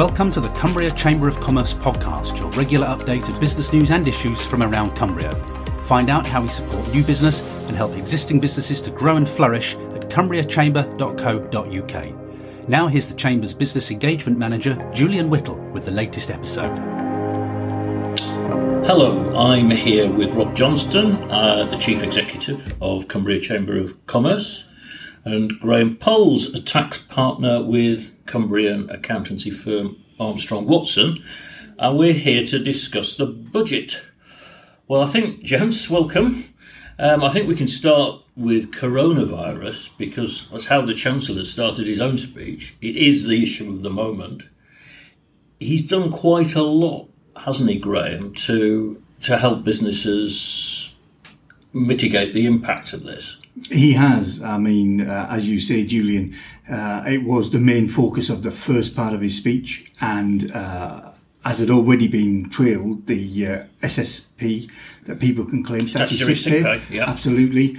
Welcome to the Cumbria Chamber of Commerce podcast, your regular update of business news and issues from around Cumbria. Find out how we support new business and help existing businesses to grow and flourish at cumbriachamber.co.uk. Now here's the Chamber's Business Engagement Manager, Julian Whittle, with the latest episode. Hello, I'm here with Rob Johnston, the Chief Executive of Cumbria Chamber of Commerce, and Graham Poles, a tax partner with Cumbrian accountancy firm Armstrong Watson, and we're here to discuss the budget. Well, I think, gents, welcome. I think we can start with coronavirus because that's how the Chancellor started his own speech. It is the issue of the moment. He's done quite a lot, hasn't he, Graham, to help businesses mitigate the impact of this? He has. I mean, as you say, Julian, it was the main focus of the first part of his speech, and as had already been trailed, the SSP that people can claim statutory sick pay. Yeah. Absolutely.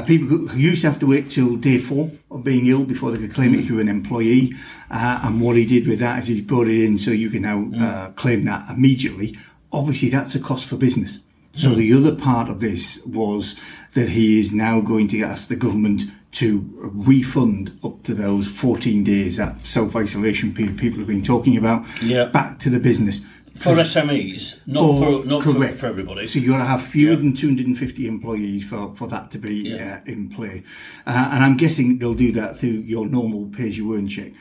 People who used to have to wait till day 4 of being ill before they could claim it if you were an employee. And what he did with that is he's brought it in so you can now claim that immediately. Obviously, that's a cost for business. So the other part of this was that he is now going to ask the government to refund up to those 14 days, that self-isolation period people have been talking about, back to the business. For SMEs, not for everybody. So you've got to have fewer than 250 employees for that to be in play. And I'm guessing they'll do that through your normal pay-as-you-earn check.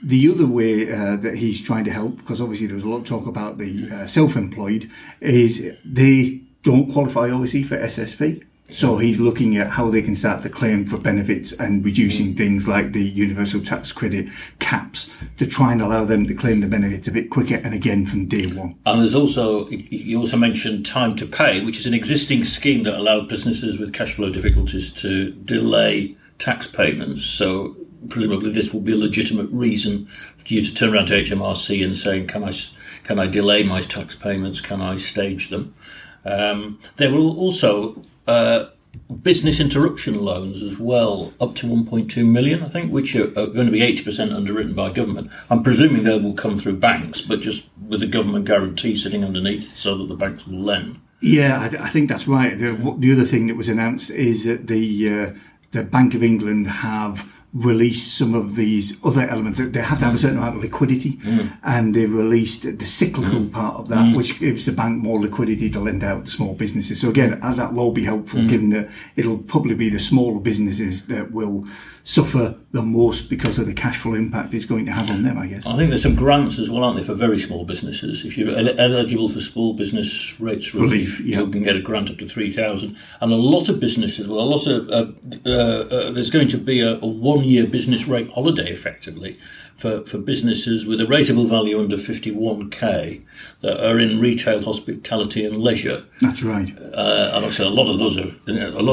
The other way that he's trying to help, because obviously there was a lot of talk about the self-employed, is they don't qualify, obviously, for SSP. So he's looking at how they can start to claim for benefits and reducing things like the universal tax credit caps to try and allow them to claim the benefits a bit quicker and again from day one. And there's also, you also mentioned time to pay, which is an existing scheme that allowed businesses with cash flow difficulties to delay tax payments. So presumably this will be a legitimate reason for you to turn around to HMRC and saying, can I delay my tax payments? Can I stage them? There were also business interruption loans as well, up to 1.2 million, I think, which are going to be 80% underwritten by government. I'm presuming they will come through banks, but just with a government guarantee sitting underneath so that the banks will lend. Yeah, I think that's right. The other thing that was announced is that the Bank of England have released some of these other elements. They have to have a certain amount of liquidity, and they released the cyclical part of that, which gives the bank more liquidity to lend out to small businesses. So again, that'll all be helpful, given that it'll probably be the smaller businesses that will suffer the most because of the cash flow impact it's going to have on them, I guess. I think there's some grants as well, aren't there, for very smsmall businesses. If you're eligible for small business rates relief, you can get a grant up to 3,000. And a lot of businesses, there's going to be a 1-year business rate holiday, effectively, for businesses with a rateable value under 51k that are in retail, hospitality and leisure. That's right. And obviously a lot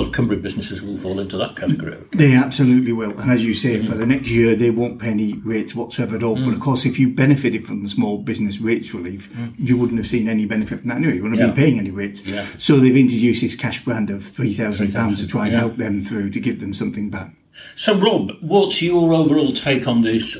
of Cumbria businesses will fall into that category. They absolutely will. And as you say, for the next year, they won't pay any rates whatsoever at all. But of course, if you benefited from the small business rates relief, you wouldn't have seen any benefit from that anyway. You wouldn't have been paying any rates. Yeah. So they've introduced this cash grant of £3,000 to try and help them through, to give them something back. So, Rob, what's your overall take on this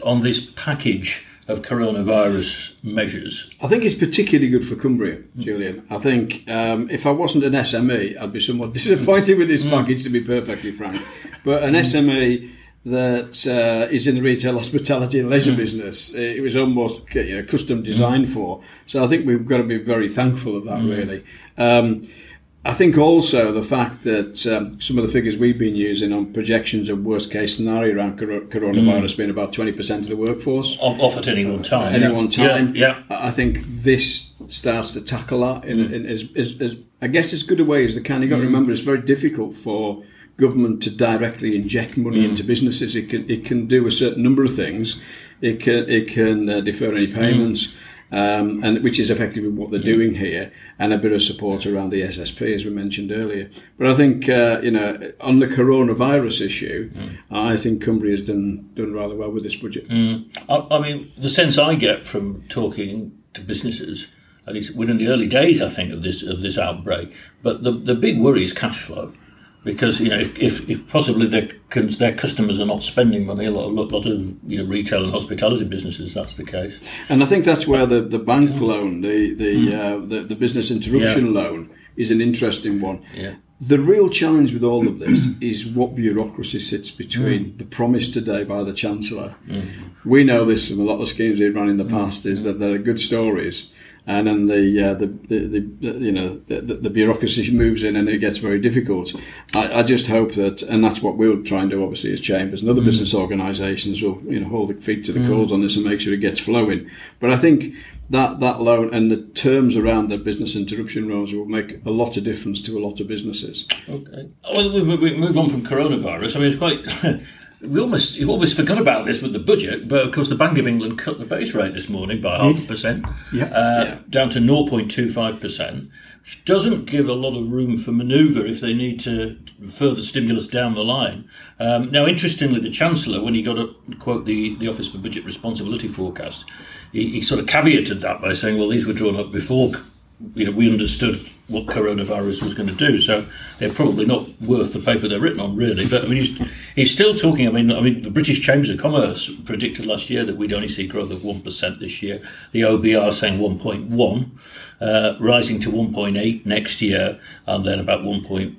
package of coronavirus measures? I think it's particularly good for Cumbria, Julian. I think if I wasn't an SME, I'd be somewhat disappointed with this package, to be perfectly frank. But an SME that is in the retail, hospitality and leisure business, it was almost custom designed for. So I think we've got to be very thankful of that, really. I think also the fact that some of the figures we've been using on projections of worst case scenario around coronavirus being about 20% of the workforce. Off at any one time. I think this starts to tackle that in as I guess as good a way as they can. You've got to remember it's very difficult for government to directly inject money into businesses. It can do a certain number of things. It can defer any payments. And which is effectively what they're doing here, and a bit of support around the SSP, as we mentioned earlier. But I think, on the coronavirus issue, I think Cumbria has done rather well with this budget. I mean, the sense I get from talking to businesses, at least within the early days, I think, of this outbreak, but the big worry is cash flow. Because if possibly their customers are not spending money, a lot of retail and hospitality businesses, that's the case. And I think that's where the bank loan, the business interruption loan, is an interesting one. Yeah. The real challenge with all of this is what bureaucracy sits between the promise today by the Chancellor. We know this from a lot of schemes we've run in the past, is that there are good stories, and then the bureaucracy moves in and it gets very difficult. I just hope that, and that's what we'll try and do, obviously, as chambers and other business organisations will hold the feet to the coals on this and make sure it gets flowing. But I think that loan and the terms around the business interruption loans will make a lot of difference to a lot of businesses. Okay. Well, we move on from coronavirus. I mean, it's quite. We almost forgot about this with the budget, but of course the Bank of England cut the base rate this morning by 0.5%, down to 0.25%, which doesn't give a lot of room for manoeuvre if they need to further stimulus down the line. Now, interestingly, the Chancellor, when he got to quote the Office for Budget Responsibility forecast, he sort of caveated that by saying, well, these were drawn up before we understood what coronavirus was going to do, so they're probably not worth the paper they're written on, really. But I mean, he's still talking. I mean, the British Chambers of Commerce predicted last year that we'd only see growth of 1% this year. The OBR saying 1.1, rising to 1.8 next year, and then about 1.3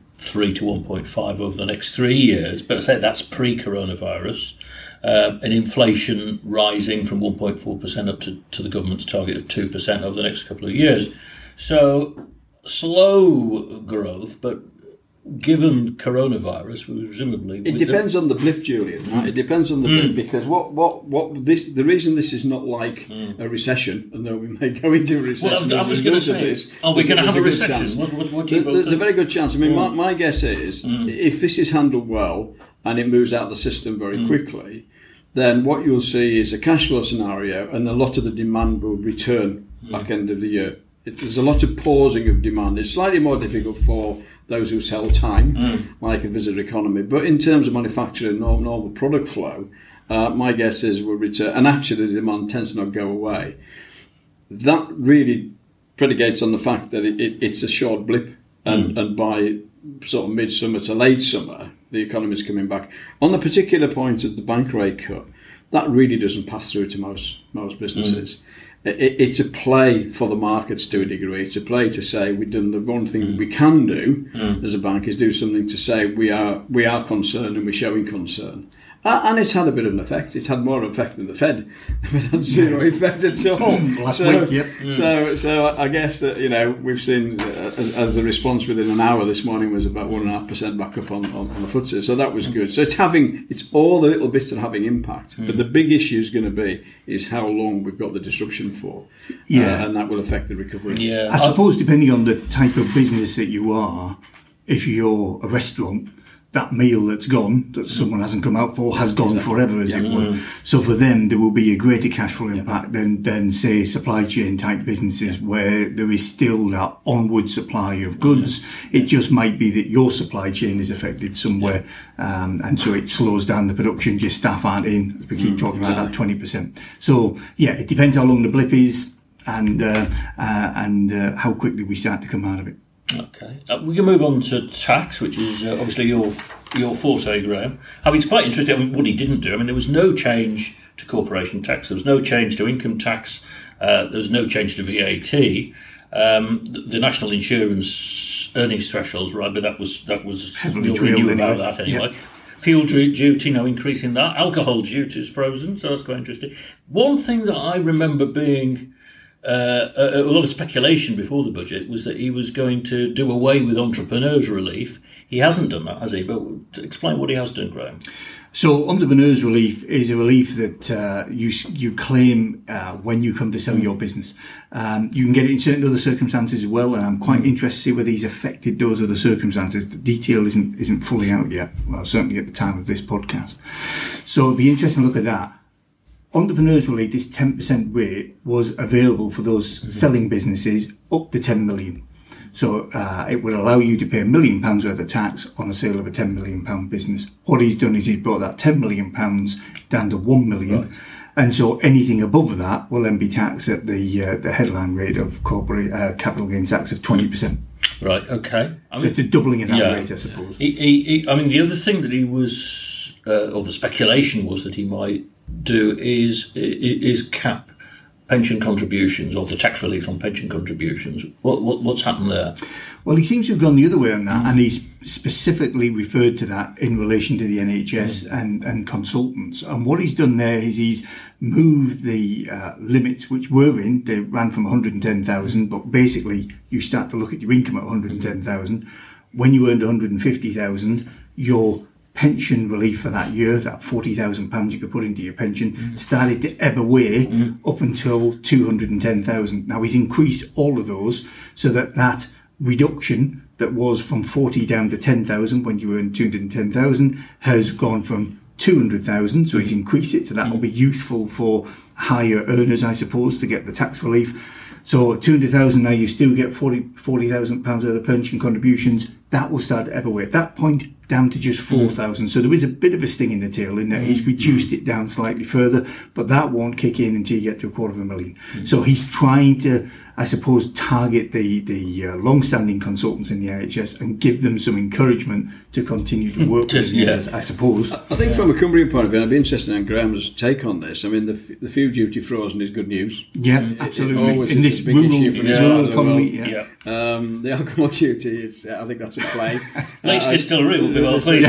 to 1.5 over the next 3 years. But I say that's pre-coronavirus. And inflation rising from 1.4% up to the government's target of 2% over the next couple of years. So slow growth, but given coronavirus, presumably it depends on the blip, Julian. Right? It depends on the blip, because the reason this is not like a recession, and though we may go into a recession. Well, I was going to say, are we going to have a recession? What do you There's a very good chance. I mean, my guess is if this is handled well and it moves out of the system very quickly, then what you'll see is a cash flow scenario, and a lot of the demand will return back end of the year. There's a lot of pausing of demand. It's slightly more difficult for those who sell time, like a visitor economy. But in terms of manufacturing, normal product flow, my guess is will return. And actually, the demand tends to not go away. That really predicates on the fact that it's a short blip, and by sort of midsummer to late summer, the economy is coming back. On the particular point of the bank rate cut, that really doesn't pass through to most businesses. It's a play for the markets to a degree. It's a play to say we've done the one thing we can do as a bank is do something to say we are concerned and we're showing concern. And it's had a bit of an effect. It's had more effect than the Fed. It had zero effect at all. Last week, yep. So I guess that we've seen as the response within an hour this morning was about 1.5% back up on the FTSE. So that was good. So it's all the little bits that are having impact. But the big issue is going to be is how long we've got the disruption for. And that will affect the recovery. Yeah. I suppose depending on the type of business that you are, if you're a restaurant, that meal that's gone, that someone hasn't come out for, has gone forever, as it were. So for them, there will be a greater cash flow impact than say, supply chain type businesses where there is still that onward supply of goods. It just might be that your supply chain is affected somewhere, and so it slows down the production. Your staff aren't in. We keep talking about that 20%. So it depends how long the blip is and how quickly we start to come out of it. Okay, we can move on to tax, which is obviously your forte, Graham. I mean, it's quite interesting. I mean, what he didn't do. I mean, there was no change to corporation tax. There was no change to income tax. There was no change to VAT. The national insurance earnings thresholds, right? But that was we already knew about that anyway. Yeah. Fuel duty, no increase in that. Alcohol duty is frozen, so that's quite interesting. One thing that I remember being a lot of speculation before the budget was that he was going to do away with entrepreneurs' relief. He hasn't done that, has he? But explain what he has done, Graham. So entrepreneurs' relief is a relief that you claim when you come to sell your business. You can get it in certain other circumstances as well, and I'm quite interested to see whether he's affected those other circumstances. The detail isn't fully out yet, well, certainly at the time of this podcast. So it'd be interesting to look at that. Entrepreneurs' relief, this 10% rate was available for those selling businesses up to 10 million. So it would allow you to pay £1 million worth of tax on the sale of a £10 million business. What he's done is he's brought that £10 million down to 1 million. Right. And so anything above that will then be taxed at the headline rate of corporate capital gains tax of 20%. Right, okay. So it's a doubling of that rate, I suppose. I mean, the other thing that he was, or the speculation was that he might do is cap pension contributions, or the tax relief on pension contributions. What's happened there? Well, he seems to have gone the other way on that, and he's specifically referred to that in relation to the NHS and consultants. And what he's done there is he's moved the limits, which they ran from 110,000, but basically you start to look at your income at 110,000. When you earned 150,000, your pension relief for that year, that £40,000 you could put into your pension, started to ebb away up until 210,000. Now he's increased all of those so that reduction that was from 40 down to 10,000 when you earned 210,000 has gone from 200,000. So he's increased it. So that will be useful for higher earners, I suppose, to get the tax relief. So 200,000 now, you still get £40,000 worth of pension contributions. That will start to ebb away. At that point, down to just 4,000. So there is a bit of a sting in the tail in that he's reduced it down slightly further, but that won't kick in until you get to $250,000. So he's trying to, I suppose, target the long-standing consultants in the NHS and give them some encouragement to continue to work with us, I suppose. I think from a Cumbrian point of view, I'd be interested in Graham's take on this. I mean, the fuel duty frozen is good news. Yeah, absolutely. In this rural economy, the alcohol duty, I think that's a play. Least distillery will be well pleased.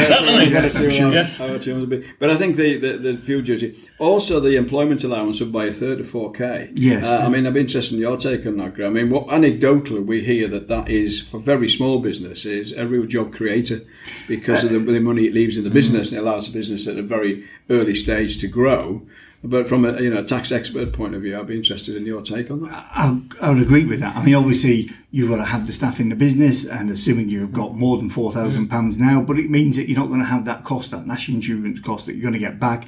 But I think the fuel duty, also the employment allowance up by a third of 4K. Yes. I mean, I'd be interested in your take on that, Graham. I mean, anecdotally we hear that is, for very small businesses, a real job creator because of the money it leaves in the business, and it allows the business at a very early stage to grow. But from a tax expert point of view, I'd be interested in your take on that. I would agree with that. I mean, obviously, you've got to have the staff in the business, and assuming you've got more than £4,000 now, but it means that you're not going to have that cost, that national insurance cost that you're going to get back.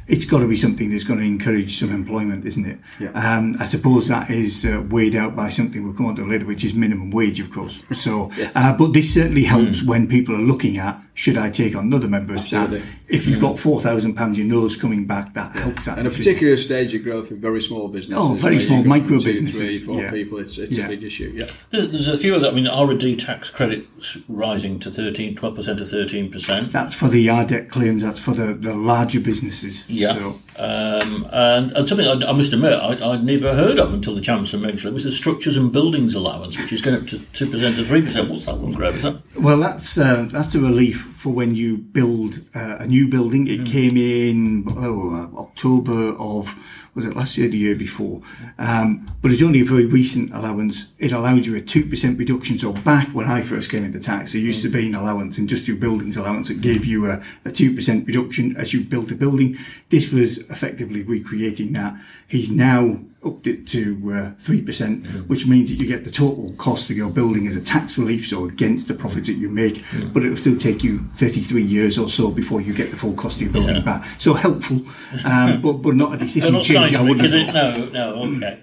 It's got to be something that's going to encourage some employment, isn't it? Yeah. I suppose that is weighed out by something we'll come on to later, which is minimum wage, of course. So, yes. But this certainly helps when people are looking at, should I take on another member of staff? If you've got £4,000, you know it's coming back, that helps that. And a particular stage of growth in very small businesses. Oh, very small, micro businesses. 2, 3, 4 people, it's a big issue, There's a few of that. I mean, R&D tax credits rising to 12% to 13%. That's for the RDEC claims, that's for the larger businesses. Yeah. So. And something I must admit I'd never heard of until the Chancellor mentioned it was the structures and buildings allowance, which is going up to 2% to 3%. What's that one, Graham? Is that? Well, that's a relief for when you build a new building. It came in October of, was it last year or the year before? But it's only a very recent allowance. It allowed you a 2% reduction. So back when I first came into tax, there used to be an allowance, industrial buildings allowance, that gave you a 2% reduction as you built a building. This was effectively recreating that. He's now upped it to 3%, which means that you get the total cost of your building as a tax relief, so against the profits that you make, but it will still take you 33 years or so before you get the full cost of your building back. So helpful, but not a decision change. No, okay.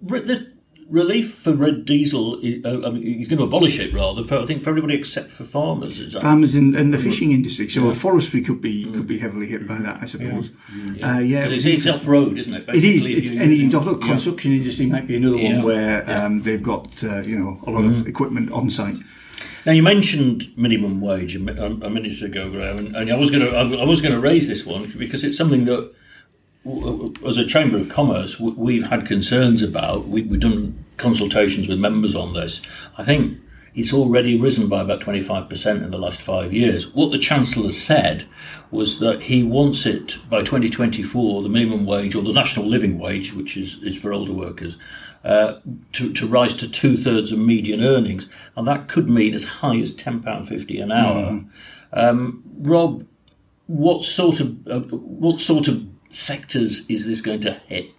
The relief for red diesel, he's going to abolish it rather, I think for everybody except for farmers. Is that? Farmers and the fishing industry. So forestry could be heavily hit by that, I suppose. It's off-road, isn't it? Basically, it is. Anything. Although construction industry might be another one where they've got a lot of equipment on site. Now you mentioned minimum wage a minute ago, Graham, and I was going to raise this one because it's something that, as a Chamber of Commerce, we've had concerns about. We've done consultations with members on this. I think it's already risen by about 25% in the last 5 years. What the Chancellor said was that he wants it by 2024, the minimum wage or the national living wage, which is for older workers, to rise to 2/3 of median earnings, and that could mean as high as £10.50 an hour. Rob, what sort of sectors is this going to hit?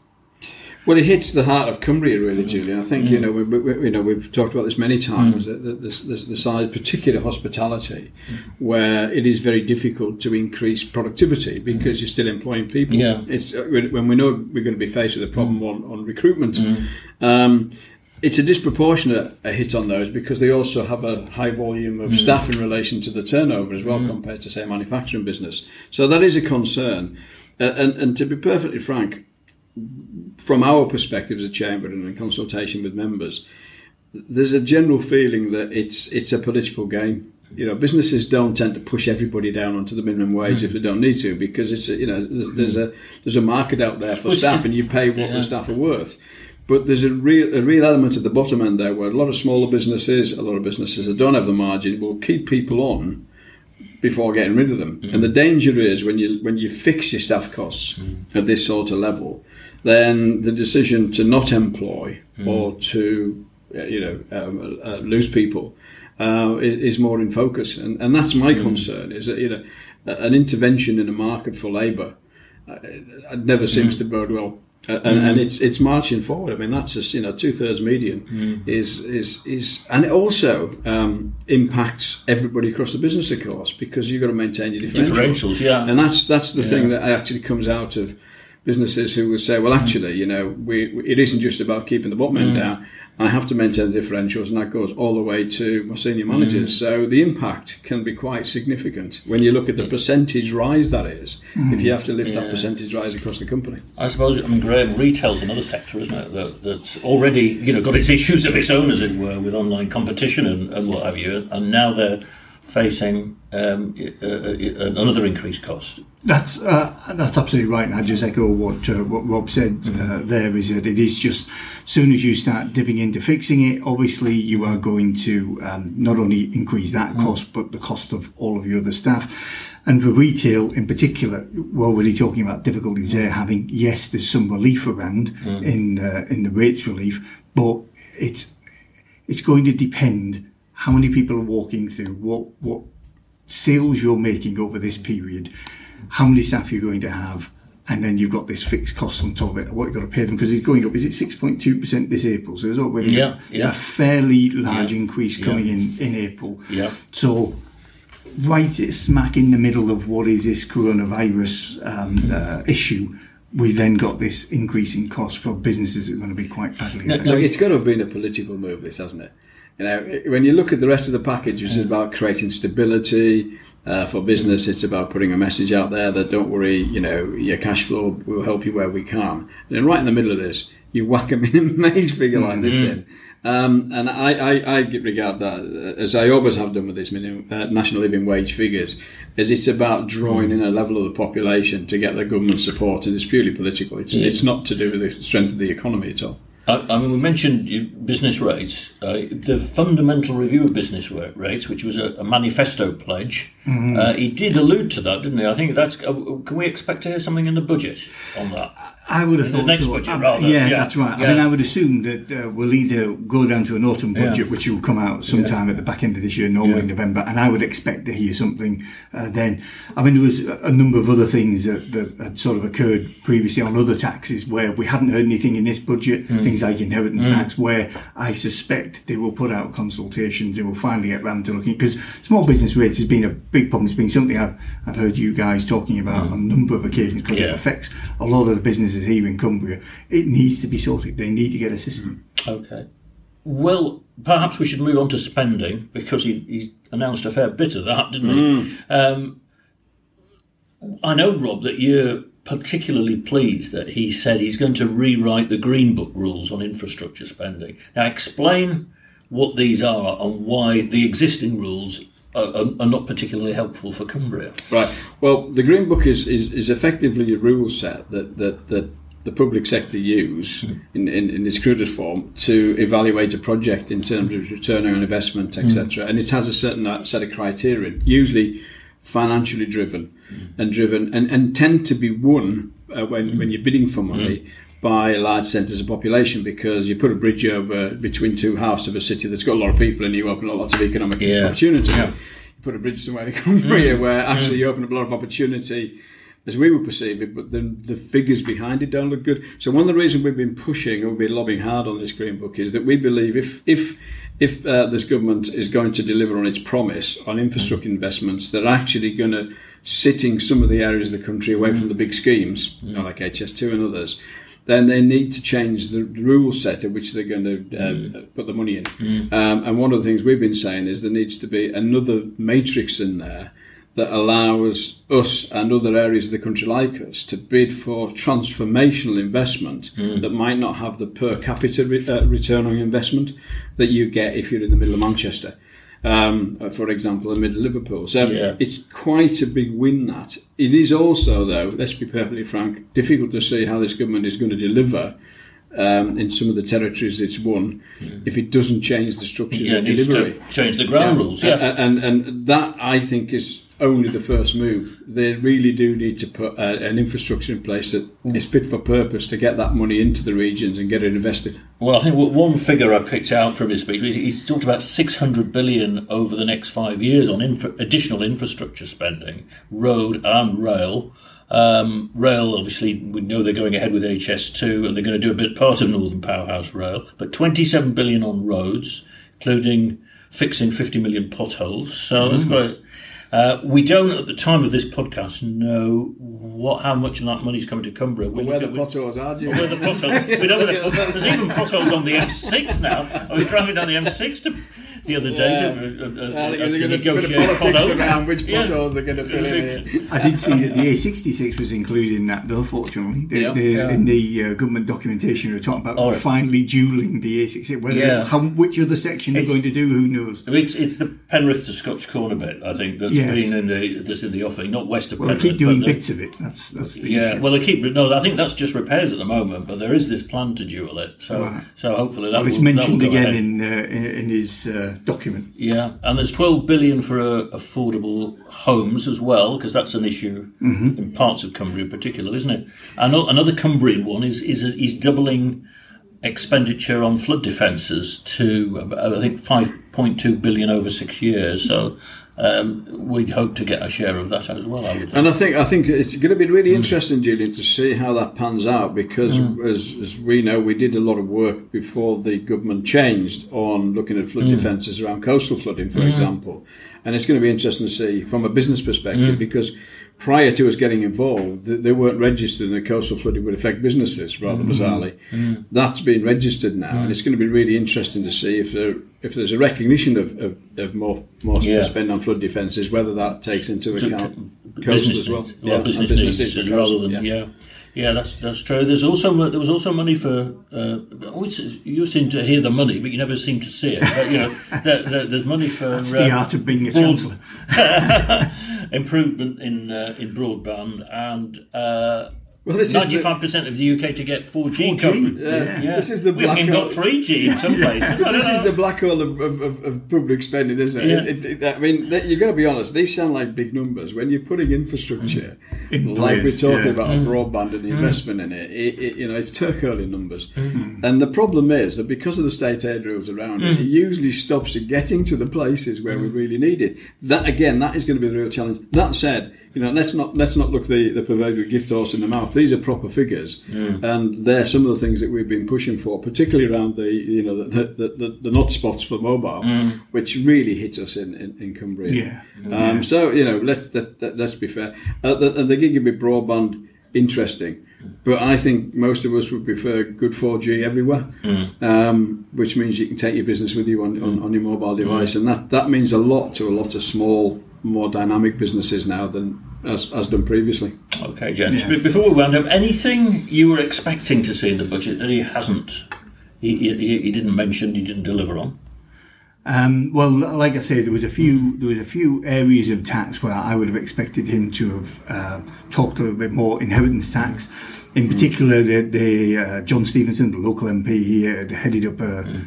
Well, it hits the heart of Cumbria, really, Julian. I think we've talked about this many times. That the side, particular hospitality, where it is very difficult to increase productivity because you're still employing people. Yeah. It's when we know we're going to be faced with a problem on recruitment. It's a disproportionate hit on those because they also have a high volume of staff in relation to the turnover as well, compared to, say, a manufacturing business. So that is a concern. And to be perfectly frank, from our perspective as a chamber and in consultation with members, there's a general feeling that it's a political game. Businesses don't tend to push everybody down onto the minimum wage if they don't need to, because there's a market out there for staff, and you pay what the staff are worth. But there's a real element at the bottom end there where a lot of smaller businesses, a lot of businesses that don't have the margin, will keep people on before getting rid of them. And the danger is when you fix your staff costs at this sort of level, then the decision to not employ or to lose people is more in focus, and that's my concern. Is that an intervention in a market for labour never seems to bode well. And it's marching forward. I mean, that's just 2/3 median is and it also impacts everybody across the business, of course, because you've got to maintain your differentials. And that's the thing that actually comes out of businesses who will say, well, actually, it isn't just about keeping the bottom end down. I have to maintain the differentials, and that goes all the way to my senior managers. So the impact can be quite significant when you look at the percentage rise that is, if you have to lift that percentage rise across the company. I suppose, Graham, retail's another sector, isn't it, that's already got its issues of its own, as it were, with online competition and what have you, and now they're facing another increased cost. That's absolutely right, and I just echo what Rob said there, is that it is just, as soon as you start dipping into fixing it, obviously you are going to not only increase that cost, but the cost of all of your other staff. And for retail in particular, we're already talking about difficulties they're having. Yes, there's some relief around in the rates relief, but it's going to depend how many people are walking through, what sales you're making over this period, how many staff you're going to have, and then you've got this fixed cost on top of it, what you've got to pay them, because it's going up. Is it 6.2% this April? So there's already a fairly large increase coming in April. Yeah. So right smack in the middle of what is this coronavirus issue, we then got this increase in cost for businesses that are going to be quite badly affected. Look, it's got to have been a political move, this, hasn't it? When you look at the rest of the package, which is about creating stability for business, it's about putting a message out there that don't worry, your cash flow will help you where we can. And then right in the middle of this, you whack a minimum wage figure like this in. And I regard that, as I always have done with this national living wage figures, as it's about drawing in a level of the population to get the government support, and it's purely political. It's not to do with the strength of the economy at all. We mentioned business rates. The fundamental review of business rates, which was a manifesto pledge, he did allude to that, didn't he? I think that's. Can we expect to hear something in the budget on that? I would have thought the next so. budget, rather. Yeah, that's right. I mean, I would assume that we'll either go down to an autumn budget, which will come out sometime at the back end of this year, normally in November, and I would expect to hear something then. I mean, there was a number of other things that had sort of occurred previously on other taxes where we hadn't heard anything in this budget, things like inheritance tax, where I suspect they will put out consultations, they will finally get round to looking, because small business rates has been a big problem. It's been something I've heard you guys talking about on a number of occasions, because it affects a lot of the businesses here in Cumbria. It needs to be sorted. They need to get a system. Okay. Well, perhaps we should move on to spending, because he announced a fair bit of that, didn't he? I know, Rob, that you're particularly pleased that he said he's going to rewrite the Green Book rules on infrastructure spending. Now, explain what these are and why the existing rules are not particularly helpful for Cumbria. Right. Well, the Green Book is effectively a rule set that the public sector use in its crudest form to evaluate a project in terms of return on investment, etc. And it has a certain set of criteria, usually financially driven and tend to be won when you're bidding for money by large centres of population, because you put a bridge over between two halves of a city that's got a lot of people and you open up lots of economic opportunity. You put a bridge somewhere in Cumbria where actually you open up a lot of opportunity as we would perceive it, but then the figures behind it don't look good. So one of the reasons we've been pushing or we've been lobbying hard on this Green Book is that we believe if this government is going to deliver on its promise on infrastructure investments that are actually going to sitting some of the areas of the country away from the big schemes, like HS2 and others, then they need to change the rule set at which they're going to put the money in. And one of the things we've been saying is there needs to be another matrix in there that allows us and other areas of the country like us to bid for transformational investment that might not have the per capita return on investment that you get if you're in the middle of Manchester, for example, the middle of Liverpool. So it's quite a big win, that. It is also, though, let's be perfectly frank, difficult to see how this government is going to deliver in some of the territories it's won if it doesn't change the structures of delivery. To change the ground rules, And that, I think, is only the first move. They really do need to put an infrastructure in place that is fit for purpose to get that money into the regions and get it invested. Well, I think one figure I picked out from his speech, he's talked about 600 billion over the next 5 years on additional infrastructure spending, road and rail. Rail, obviously, we know they're going ahead with HS2 and they're going to do a bit part of Northern Powerhouse Rail, but 27 billion on roads, including fixing 50 million potholes. So that's great. We don't, at the time of this podcast, know how much of that money's coming to Cumbria. Where the potholes are, do you? Where the potholes? We know where the potholes. There's even potholes on the M6 now. I was driving down the M6 the other day to negotiate politics around which potholes they're going to fill in. I did see that the A66 was included in that, though, fortunately. In the government documentation, we were talking about finally dualling the A66. Which other section they're going to do, who knows? It's the Penrith to Scotch Corner bit, I think, that's been in the offing, not west of Penrith. They keep doing bits of it. That's the issue. Well, I think that's just repairs at the moment, but there is this plan to dual it. So hopefully that will it's mentioned again in his document. Yeah, and there's 12 billion for affordable homes as well, because that's an issue in parts of Cumbria in particular, isn't it? And another Cumbrian one is doubling expenditure on flood defences to, I think, 5.2 billion over 6 years. So we'd hope to get a share of that as well, I would think. And I think it's going to be really interesting, Julian, to see how that pans out, because as we know, we did a lot of work before the government changed on looking at flood defences around coastal flooding, for example. And it's going to be interesting to see from a business perspective, because prior to us getting involved, they weren't registered, and the coastal flooding would affect businesses rather bizarrely. That's been registered now, and it's going to be really interesting to see if there's a recognition of more spend on flood defences, whether that takes into account coastal as well. Business needs rather than Yeah, that's true. There was also money for. You seem to hear the money, but you never seem to see it. But there's money for. That's the art of being a chancellor. Improvement in broadband and. 95% of the UK to get 4G coverage. This is the black hole. We've got 3G in some places. This is the black hole of public spending, isn't it? I mean, you've got to be honest. These sound like big numbers. When you're putting infrastructure, like we're talking about broadband and the investment in it, it's turk-hurling numbers. And the problem is that because of the state aid rules around it usually stops it getting to the places where we really need it. That is going to be the real challenge. That said, let's not look the proverbial gift horse in the mouth. These are proper figures, and they're some of the things that we've been pushing for, particularly around the nut spots for mobile, which really hit us in Cumbria. So let's be fair. The gigabit broadband, interesting, but I think most of us would prefer good 4G everywhere, which means you can take your business with you on your mobile device, and that means a lot to a lot of small, more dynamic businesses now than as done previously. Okay, gents. Before we wound up, anything you were expecting to see in the budget that he hasn't? He didn't mention. He didn't deliver on. Well, like I say, there was a few areas of tax where I would have expected him to have talked a little bit more. Inheritance tax, in particular, John Stevenson, the local MP, he had headed up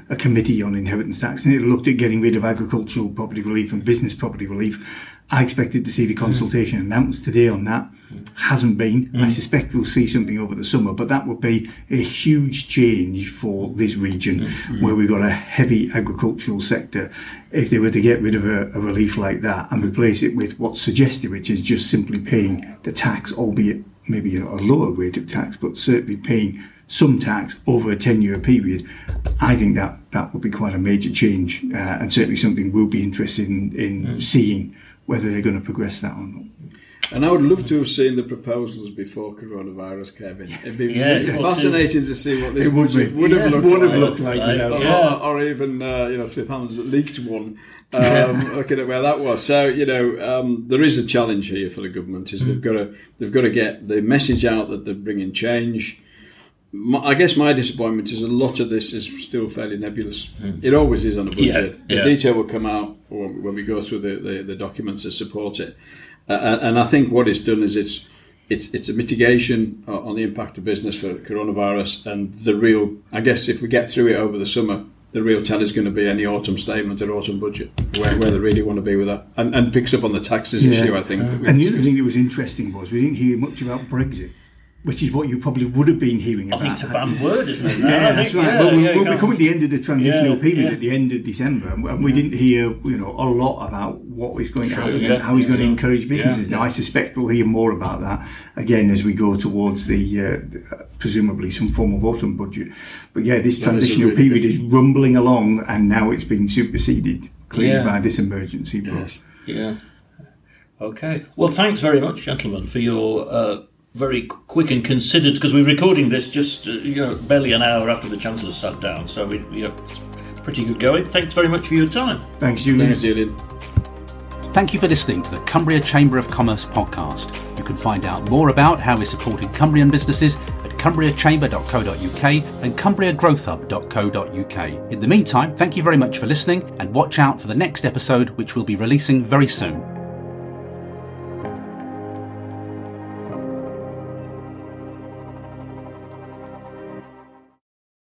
a committee on inheritance tax, and it looked at getting rid of agricultural property relief and business property relief. I expected to see the consultation announced today on that. Hasn't been. I suspect we'll see something over the summer, but that would be a huge change for this region where we've got a heavy agricultural sector. If they were to get rid of a relief like that and replace it with what's suggested, which is just simply paying the tax, albeit maybe a lower rate of tax, but certainly paying some tax over a 10-year period, I think that would be quite a major change, and certainly something we'll be interested in seeing whether they're going to progress that or not. And I would love to have seen the proposals before coronavirus came in. It'd be fascinating to see what this budget would have looked like. Or even, Flip Hammond's leaked one, looking at where that was. So, there is a challenge here for the government, is they've got to get the message out that they're bringing change. I guess my disappointment is a lot of this is still fairly nebulous. It always is on a budget. The detail will come out when we go through the documents that support it. And I think what it's done is it's a mitigation on the impact of business for coronavirus, and the real, I guess, if we get through it over the summer, the real tell is going to be any autumn statement or autumn budget, where they really want to be with that, and picks up on the taxes issue, I think. And the other thing that was interesting was we didn't hear much about Brexit, which is what you probably would have been hearing about. I think it's a banned word, isn't it? That's right. We're coming to the end of the transitional period at the end of December, and we didn't hear a lot about what is going to happen and how he's going to encourage businesses. Now, I suspect we'll hear more about that again as we go towards the presumably some form of autumn budget. But this transitional period is rumbling along, and now it's been superseded clearly by this emergency. Okay. Well, thanks very much, gentlemen, for your very quick and considered, because we're recording this just barely an hour after the Chancellor sat down, so it's pretty good going. Thanks very much for your time. Thanks, Julian. Thank you for listening to the Cumbria Chamber of Commerce podcast. You can find out more about how we're supporting Cumbrian businesses at cumbriachamber.co.uk and cumbriagrowthhub.co.uk. In the meantime, thank you very much for listening, and watch out for the next episode, which we'll be releasing very soon.